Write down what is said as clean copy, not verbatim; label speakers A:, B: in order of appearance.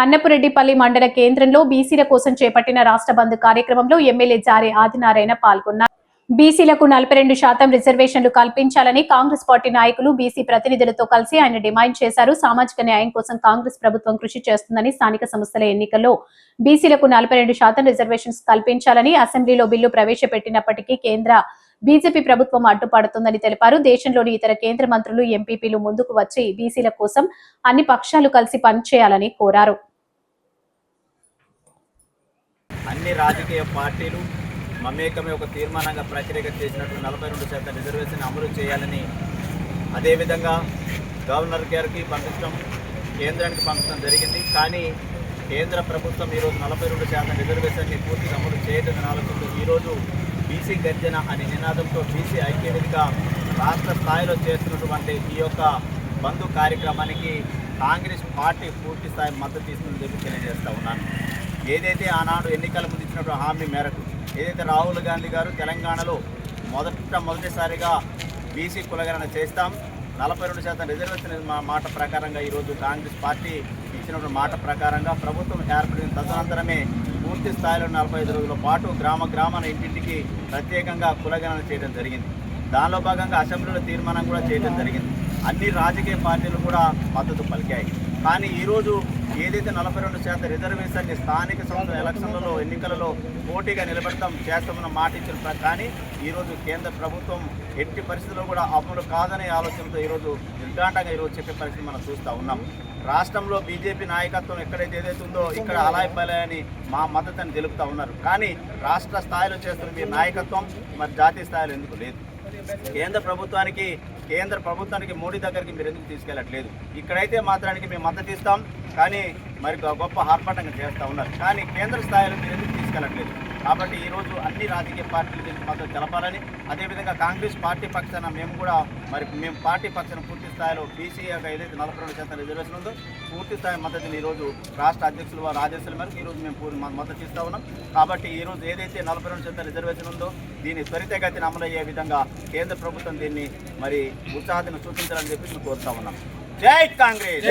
A: అన్నపురెడ్డిపల్లి మండల కేంద్రంలో బీసీల కోసం చేపట్టిన రాష్ట్ర బంద్ కార్యక్రమంలో ఎమ్మెల్యే జారే ఆదినారాయణ పాల్గొన్నారు. బీసీలకు 42% రిజర్వేషన్లు కల్పించాలని కాంగ్రెస్ పార్టీ నాయకులు బీసీ ప్రతినిధులతో కలిసి ఆయన డిమాండ్ చేశారు. సామాజిక న్యాయం కోసం కాంగ్రెస్ ప్రభుత్వం కృషి చేస్తుందని, స్థానిక సంస్థల ఎన్నికల్లో బీసీలకు 42% రిజర్వేషన్స్ కల్పించాలని అసెంబ్లీలో బిల్లు ప్రవేశపెట్టినప్పటికీ కేంద్ర బీజేపీ ప్రభుత్వం అడ్డుపడుతుందని తెలిపారు. దేశంలోని ఇతర కేంద్ర మంత్రులు, ఎంపీపీలు ముందుకు వచ్చి బీసీల కోసం అన్ని పక్షాలు కలిసి పనిచేయాలని కోరారు.
B: అన్ని రాజకీయ పార్టీలు మమేకమే ఒక తీర్మానంగా ప్రక్రియ చేసినట్టు 42% రిజర్వేషన్ అమలు చేయాలని, అదేవిధంగా గవర్నర్ గారికి పంపించడం, కేంద్రానికి పంపించడం జరిగింది. కానీ కేంద్ర ప్రభుత్వం ఈరోజు 42% రిజర్వేషన్ని పూర్తిగా అమలు చేయడం ఆలోచనతో ఈరోజు బీసీ గర్జన అనే నినాదంతో బీసీ ఐక్యవేదిక రాష్ట్ర స్థాయిలో చేస్తున్నటువంటి ఈ యొక్క బంధు కార్యక్రమానికి కాంగ్రెస్ పార్టీ పూర్తి స్థాయి మద్దతు ఇస్తుందని చెప్పి తెలియజేస్తూ ఉన్నాను. ఏదైతే ఆనాడు ఎన్నికల ముందు ఇచ్చినటువంటి హామీ మేరకు ఏదైతే రాహుల్ గాంధీ గారు తెలంగాణలో మొదటిసారిగా బీసీ కులగణన చేస్తాం, 42% రిజర్వేషన్ మాట ప్రకారంగా ఈరోజు కాంగ్రెస్ పార్టీ ఇచ్చినటువంటి మాట ప్రకారంగా ప్రభుత్వం ఏర్పడిన తదనంతరమే పూర్తి స్థాయిలో 45 రోజుల పాటు గ్రామాన ఇంటింటికి ప్రత్యేకంగా కులగణన చేయడం జరిగింది. దానిలో భాగంగా అసెంబ్లీలో తీర్మానం కూడా చేయడం జరిగింది. అన్ని రాజకీయ పార్టీలు కూడా మద్దతు పలికాయి. కానీ ఈరోజు ఏదైతే 42% రిజర్వేషన్ని స్థానిక సంస్థల ఎలక్షన్లలో ఎన్నికలలో పోటీగా చేస్తామన్న మాట ఇచ్చిన కానీ ఈరోజు కేంద్ర ప్రభుత్వం ఎట్టి పరిస్థితుల్లో కూడా అమలు కాదనే ఆలోచనతో ఈరోజు నిర్ఘాంటంగా ఈరోజు చెప్పే పరిస్థితి మనం చూస్తూ ఉన్నాం. రాష్ట్రంలో బీజేపీ నాయకత్వం ఎక్కడైతే ఏదైతే ఉందో ఇక్కడ అలాయిపలాయని మా మద్దతుని తెలుపుతూ ఉన్నారు. కానీ రాష్ట్ర స్థాయిలో చేస్తున్న మీ నాయకత్వం మరి జాతీయ స్థాయిలో ఎందుకు లేదు? కేంద్ర ప్రభుత్వానికి మోడీ దగ్గరికి మీరు ఎందుకు తీసుకెళ్ళట్లేదు? ఇక్కడైతే మాత్రానికి మేము మద్దతు ఇస్తాం, కానీ మరి గొప్ప ఆర్భాటంగా చేస్తూ ఉన్నారు. కానీ కేంద్ర స్థాయిలో మీరు ఎందుకు తీసుకెళ్ళట్లేదు? కాబట్టి ఈరోజు అన్ని రాజకీయ పార్టీలు దీనికి మద్దతు తెలపాలని, అదేవిధంగా కాంగ్రెస్ పార్టీ పక్షాన మేము పార్టీ పక్షాన పూర్తి స్థాయిలో బీసీ ఏదైతే 42% రిజర్వేషన్ ఉందో పూర్తి స్థాయి మద్దతుని ఈరోజు రాష్ట్ర అధ్యక్షులు వారి ఆదేశాల మేరకు ఈరోజు మేము మద్దతు ఇస్తూ ఉన్నాం. కాబట్టి ఈరోజు ఏదైతే 42% రిజర్వేషన్ ఉందో దీన్ని త్వరితగతిన అమలయ్యే విధంగా కేంద్ర ప్రభుత్వం దీన్ని మరి ఉత్సాహాన్ని సూచించాలని చెప్పి మేము కోరుతా ఉన్నాం. జై కాంగ్రెస్.